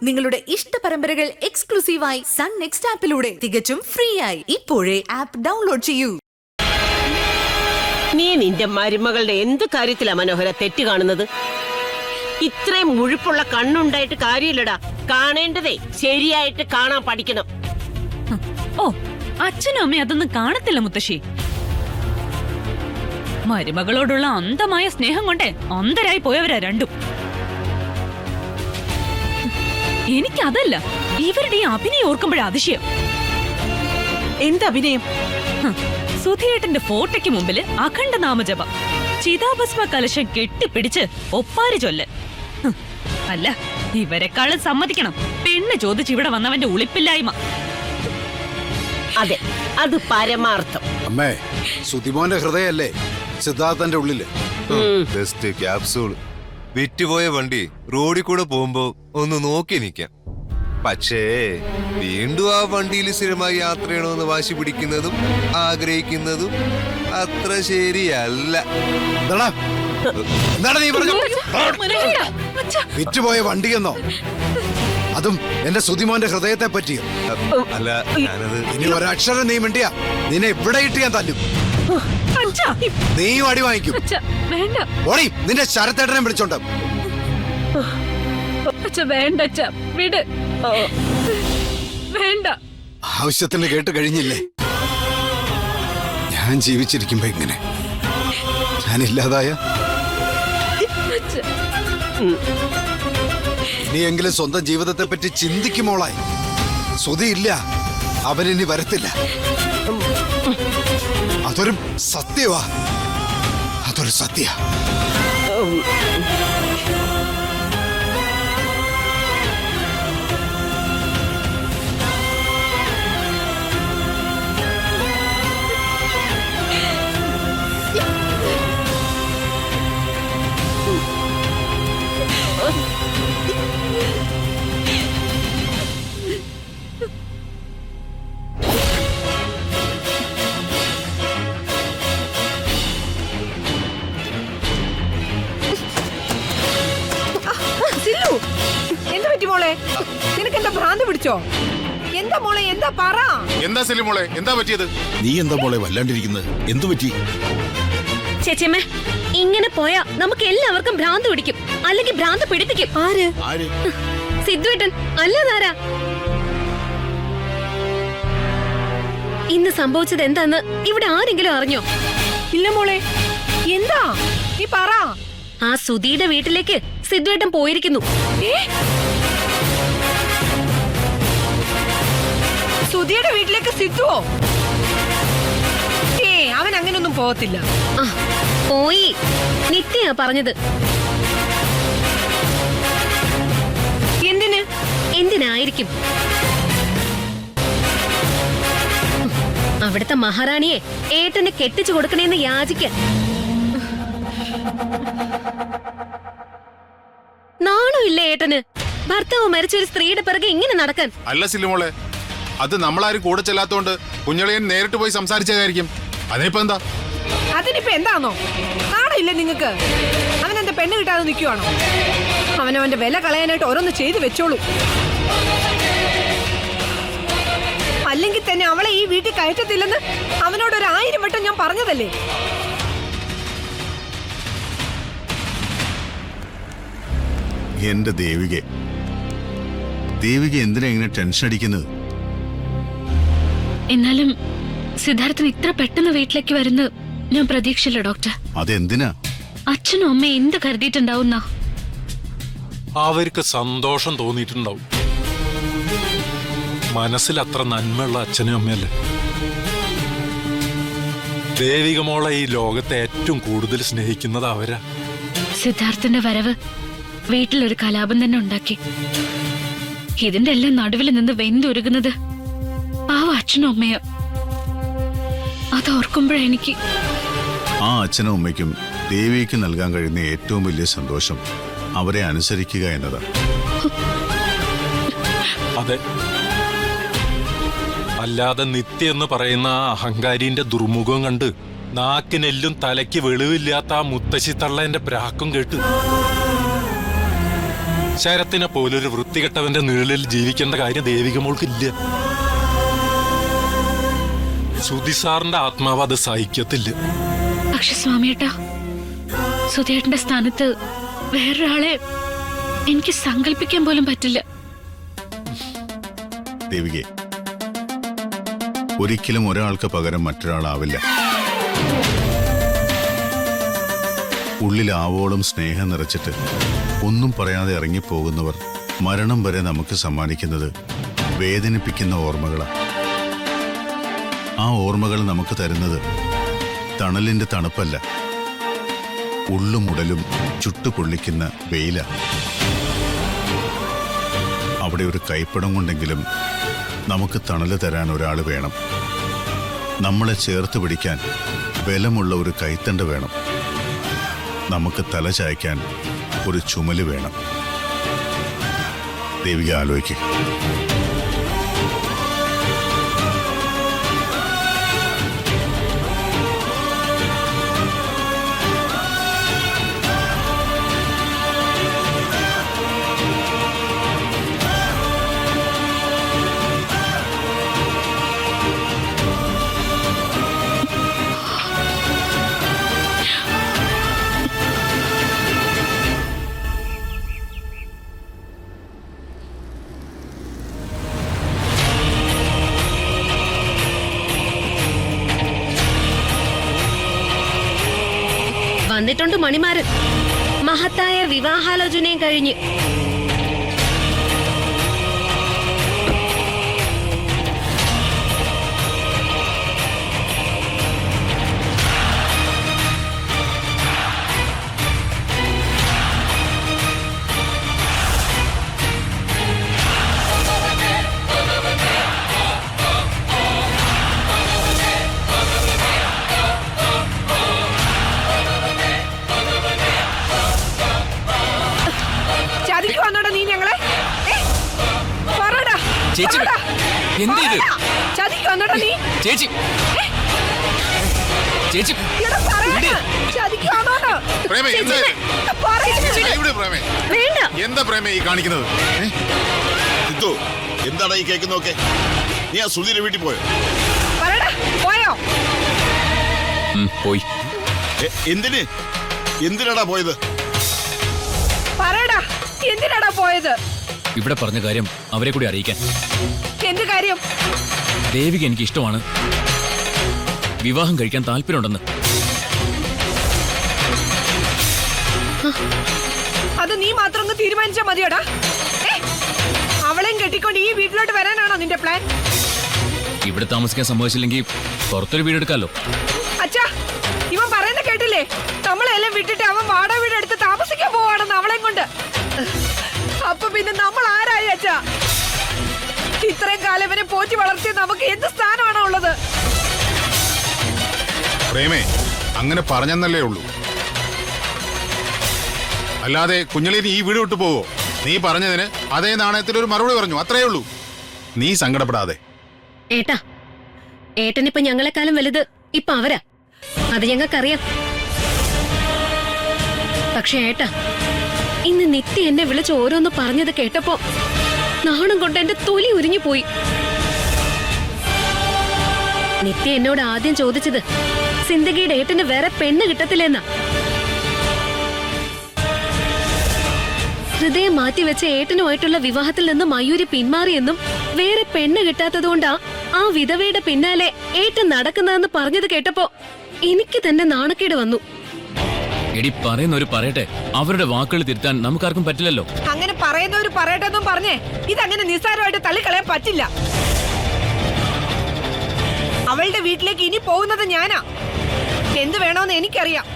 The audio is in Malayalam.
നിങ്ങളുടെ ഇഷ്ട പരമ്പരകൾ എക്സ്ക്ലൂസീവായി സൺ നെക്സ്റ്റ് ആപ്പിലൂടെ തികച്ചും ഫ്രീ ആയി ഇപ്പോഴേ ആപ്പ് ഡൗൺലോഡ് ചെയ്യൂ. നീ നിന്റെ മരുമകളുടെ എന്ത് കാര്യത്തിലാ മനോഹര തെറ്റ് കാണുന്നത്? ഇത്രയും മുഴുപ്പുള്ള കണ്ണുണ്ടായിട്ട് കാര്യമില്ലടാ. കാണേണ്ടതേ ശരിയായിട്ട് കാണാൻ പഠിക്കണം. ഓ, അച്ഛനും അമ്മയും അതൊന്നും കാണത്തില്ല മുത്തശ്ശി. മരുമകളോടുള്ള അന്ധമായ സ്നേഹം കൊണ്ട് അന്ധരായി പോയവരാ രണ്ടും. എനിക്കതല്ല, ഇവരുടെ ഈ അഭിനയം ഓർക്കുമ്പോഴാ അതിശയം. എന്ത് അഭിനയം? സുധിയേട്ടന്റെ ഫോട്ടോയ്ക്ക് മുമ്പില് അഖണ്ഡ നാമജപം, ചിതാഭസ്മ കലശം കെട്ടിപ്പിടിച്ച് ഒപ്പാരി ചൊല്ല്. അല്ല, ഇവരെക്കാളും സമ്മതിക്കണം പെണ്ണ് ചോദിച്ച് ഇവിടെ വന്നവന്റെ ഉളിപ്പില്ലായ്മ. അതെ, അത് പരമാർത്ഥം. അമ്മേ, സുധിമോന്റെ ഹൃദയല്ലേ സിദ്ധാർത്ഥന്റെ ഉള്ളില്. Best capsule. വിറ്റുപോയ വണ്ടി റോഡിൽ കൂടെ പോകുമ്പോ ഒന്ന് നോക്കി നിൽക്കാം. പക്ഷേ വീണ്ടും ആ വണ്ടിയിൽ സ്ഥിരമായി യാത്ര ചെയ്യണമെന്ന് വാശി പിടിക്കുന്നതും ആഗ്രഹിക്കുന്നതും അത്ര ശരിയല്ല. വിറ്റുപോയ വണ്ടിയെന്നോ? അതും എന്റെ സുധിമോന്റെ ഹൃദയത്തെ പറ്റിയോ? അല്ല, ഞാനത് ഇനി ഒരക്ഷരം നീ മിണ്ടിയാ നിന്നെ ഇവിടെ ഇട്ട് ഞാൻ തല്ലും. നീയും അടി വാങ്ങിക്കും. ഓടി നിന്റെ ശരത്തേട്ടനെ വിളിച്ചോണ്ട്. ആവശ്യത്തിന് കേട്ട് കഴിഞ്ഞില്ലേ? ഞാൻ ജീവിച്ചിരിക്കുമ്പോ ഇങ്ങനെ ഞാനില്ലാതായ ഇനിയെങ്കിലും സ്വന്തം ജീവിതത്തെ പറ്റി ചിന്തിക്കുമോളായി. സുധി ഇല്ല, അവനിനി വരത്തില്ല. അതൊരു സത്യവാ, അതൊരു സത്യ. എന്താ പറ്റി മോളെ? നിനക്ക് എന്താ ഭ്രാന്ത് പിടിച്ചോ? എന്താ മോളെ, എന്താ പറ? എന്താ സെലി മോളെ, എന്താ പറ്റിയത്? നീ എന്താ മോളെ വല്ലാണ്ടിരിക്കുന്നത്? എന്തു പറ്റി? ചേച്ചിയമ്മേ, ഇങ്ങനെ പോയാ നമുക്ക് എല്ലാവർക്കും ഭ്രാന്ത് പിടിക്കും, അല്ലെങ്കിൽ ഭ്രാന്ത് പിടിപ്പിക്കും. ആര്? സിദ്ധുവേട്ടൻ അല്ലാതാരാ? ഇന്ന് സംഭവിച്ചത് എന്താന്ന് ഇവിടെ ആരെങ്കിലും അറിഞ്ഞോ? ഇല്ല മോളെ, എന്താ നീ പറ. ആ സുധിയുടെ വീട്ടിലേക്ക് സിദ്ധുവേട്ടൻ പോയിരിക്കുന്നു. സുധിയുടെ വീട്ടിലേക്ക് സിദ്ധുവോ? അവൻ അങ്ങനൊന്നും പോകത്തില്ല. പോയി, നിത്യയാ പറഞ്ഞത്. എന്തിന്? എന്തിനായിരിക്കും? അവിടുത്തെ മഹാറാണിയെ ഏട്ടനെ കെട്ടിച്ചു കൊടുക്കണേന്ന് യാചിക്കാൻ. നാണോ ഇല്ല ഏട്ടന്? ഭർത്താവ് മരിച്ചൊരു സ്ത്രീയുടെ പിറകെ ഇങ്ങനെ നടക്കാൻ. അല്ല സില്ലുമോളെ, അത് നമ്മളാരും കൂടെ ചെല്ലാത്തോണ്ട് കുഞ്ഞളിയൻ നേരിട്ട് പോയി സംസാരിച്ചതായിരിക്കും. അതിനിപ്പോ എന്താ? അതിനിപ്പോ എന്താണോ? നാണില്ല നിങ്ങക്ക്? അവനെന്താ പെണ്ണ് കിട്ടാതെ നിൽക്കുവാണോ? അവനവന്റെ വില കളയാനായിട്ട് ഓരോന്ന് ചെയ്തു വെച്ചോളൂ. അല്ലെങ്കിൽ തന്നെ അവളെ ഈ വീട്ടിൽ കയറ്റത്തില്ലെന്ന് അവനോട് 1000 വട്ടം ഞാൻ പറഞ്ഞതല്ലേ? എന്റെ ദേവിക എന്തിനാ ഇങ്ങനെ ടെൻഷൻ അടിക്കുന്നത്? എന്നാലും സിദ്ധാർത്ഥൻ ഇത്ര പെട്ടെന്ന് വീട്ടിലേക്ക് വരുന്നത് ഞാൻ പ്രതീക്ഷിച്ചില്ല ഡോക്ടർ. അതെന്തിനാ? അച്ഛനും അമ്മയും എന്ത് കരുതിയിട്ടുണ്ടാവുന്ന? അവർക്ക് സന്തോഷം തോന്നിയിട്ടുണ്ടാവും. മനസ്സിൽ അത്ര നന്മയുള്ള അച്ഛനും അമ്മയല്ലേ. ദേവിക മോളെ ഈ ലോകത്തെ ഏറ്റവും കൂടുതൽ സ്നേഹിക്കുന്നത് അവരാ. സിദ്ധാർത്ഥന്റെ വരവ് വീട്ടിലൊരു കലാപം തന്നെ ഉണ്ടാക്കി. ഇതിന്റെ എല്ലാം നടുവിൽ നിന്ന് വെന്തുരുകുന്നത് പാവ അച്ഛനും അമ്മയോ. അതോർക്കുമ്പോഴെനിക്ക് ആ അച്ഛനും അമ്മയ്ക്കും ദേവിക്ക് നൽകാൻ കഴിയുന്ന ഏറ്റവും വലിയ സന്തോഷം അവരെ അനുസരിക്കുക എന്നതാണ്. അതെ, അല്ലാതെ നിത്യ എന്ന് പറയുന്ന ആ അഹങ്കാരിന്റെ ദുർമുഖം കണ്ട് നാക്കിനെല്ലും തലയ്ക്ക് വെളിവില്ലാത്ത ആ മുത്തശ്ശി തള്ളേന്റെ പ്രാക്കും കേട്ട് ശരത്തിനെ പോലൊരു വൃത്തികെട്ടവന്റെ നിഴലിൽ ജീവിക്കേണ്ട കാര്യം ദേവിക മോൾക്കില്ല. സുധിസാറിന്റെ ആത്മാവ് അത് സഹിക്കത്തില്ല. പക്ഷെ സ്വാമിയേട്ടാ, സുധേട്ടന്റെ സ്ഥാനത്ത് വേറൊരാളെ എനിക്ക് സങ്കല്പിക്കാൻ പോലും പറ്റില്ല. ദേവികെ, ഒരിക്കലും ഒരാൾക്ക് പകരം മറ്റൊരാളാവില്ല. ഉള്ളിൽ ആവോളം സ്നേഹം നിറച്ചിട്ട് ഒന്നും പറയാതെ ഇറങ്ങിപ്പോകുന്നവർ മരണം വരെ നമുക്ക് സമ്മാനിക്കുന്നത് വേദനിപ്പിക്കുന്ന ഓർമ്മകളാണ്. ആ ഓർമ്മകൾ നമുക്ക് തരുന്നത് തണലിന്റെ തണുപ്പല്ല, ഉള്ളും ഉടലും ചുട്ടുപൊള്ളിക്കുന്ന വെയില. അവിടെ ഒരു കൈപ്പടം കൊണ്ടെങ്കിലും നമുക്ക് തണല് തരാൻ ഒരാൾ വേണം. നമ്മളെ ചേർത്ത് പിടിക്കാൻ ബലമുള്ള ഒരു കൈത്തണ്ട് വേണം. നമുക്ക് തല ചായ്ക്കാൻ ഒരു ചുമല് വേണം. ദേവിക ആലോചിക്കുക. വന്നിട്ടുണ്ട് മണിമാരൻ. മഹത്തായ വിവാഹാലോചനയും കഴിഞ്ഞ്. ചേച്ചി എന്ത് ഇത്? ചേച്ചി ചേച്ചി എന്താ പ്രേമ ഈ കാണിക്കുന്നത്? എന്താണ് ഈ കേൾക്കുന്നതൊക്കെ? നീ ആ സുധീരെ വീട്ടിൽ പോയോ? പോയി. എന്തിനാടാ പോയത്? എന്തിനാടാ പോയത്? ഇവിടെ പറഞ്ഞ കാര്യം അവരെ കൂടി അറിയിക്കാൻ. എന്ത് കാര്യം? ദേവിക എനിക്ക് ഇഷ്ടമാണ്, വിവാഹം കഴിക്കാൻ താല്പര്യമുണ്ടെന്ന്. അത് നീ മാത്രം ഒന്ന് തീരുമാനിച്ചാ മതിയോടാ. അവളെയും കെട്ടിക്കൊണ്ട് ഈ വീട്ടിലോട്ട് വരാനാണോ നിന്റെ പ്ലാൻ? ഇവിടെ താമസിക്കാൻ സമ്മതിച്ചില്ലെങ്കിൽ പുറത്തൊരു വീടെടുക്കാലോ. അച്ഛാ, ഇവൻ പറയുന്ന കേട്ടില്ലേ? നമ്മളെല്ലാം വിട്ടിട്ട് അവൻ വാടക വീട് എടുത്ത് താമസിക്കാൻ പോവാണെന്ന് അവളെയും കൊണ്ട്. അപ്പൊ പിന്നെ നമ്മൾ ആരായി അച്ഛാ? ഇത്രയും കാലം ഇവനെ പോറ്റി വളർത്തിയ നമുക്ക് എന്ത് സ്ഥാനമാണോ ഉള്ളത്? പ്രേമേ, അങ്ങനെ പറഞ്ഞെന്നല്ലേ ഉള്ളൂ. അല്ലാതെ കുഞ്ഞളീന് ഈ വീട് വിട്ടു പോവോ? നീ പറഞ്ഞതിന് അതേ നാണയത്തിൽ ഒരു മറുപടി പറഞ്ഞു, അത്രേ ഉള്ളൂ. നീ സങ്കടപ്പെടാതെ. ഏട്ടാ, ഏട്ടനിപ്പൊ ഞങ്ങളെക്കാളും വലുത് ഇപ്പൊ അവരാ, അത് ഞങ്ങൾക്കറിയാം. പക്ഷെ ഏട്ടാ, ഇന്ന് നിത്യ എന്നെ വിളിച്ച് ഓരോന്ന് പറഞ്ഞത് കേട്ടപ്പോ നാണം കൊണ്ട് എന്റെ തൊലി ഉരിഞ്ഞു പോയി. നിത്യ എന്നോട് ആദ്യം ചോദിച്ചത് സിന്ദഗിയുടെ ഏട്ടന് വേറെ പെണ്ണ് കിട്ടത്തില്ലെന്നാ. ഹൃദയം മാറ്റിവെച്ച ഏട്ടനുമായിട്ടുള്ള വിവാഹത്തിൽ നിന്ന് മയൂരി പിന്മാറിയെന്നും വേറെ പെണ്ണ് കിട്ടാത്തതുകൊണ്ടാ ആ വിധവയുടെ പിന്നാലെ ഏട്ടൻ നടക്കുന്നതെന്ന് പറഞ്ഞത് കേട്ടപ്പോ എനിക്ക് തന്നെ നാണക്കേട് വന്നു. എടി, പറയുന്നവര് പറയട്ടെ, അവരുടെ വാക്കുകൾ തിരുത്താൻ നമുക്കാർക്കും പറ്റില്ലല്ലോ. അങ്ങനെ പറയുന്നവര് പറയട്ടെ എന്നും പറഞ്ഞേ ഇതങ്ങനെ നിസ്സാരമായിട്ട് തള്ളിക്കളയാൻ പറ്റില്ല. അവളുടെ വീട്ടിലേക്ക് ഇനി പോകുന്നത് ഞാനാ. എന്ത് വേണോന്ന് എനിക്കറിയാം.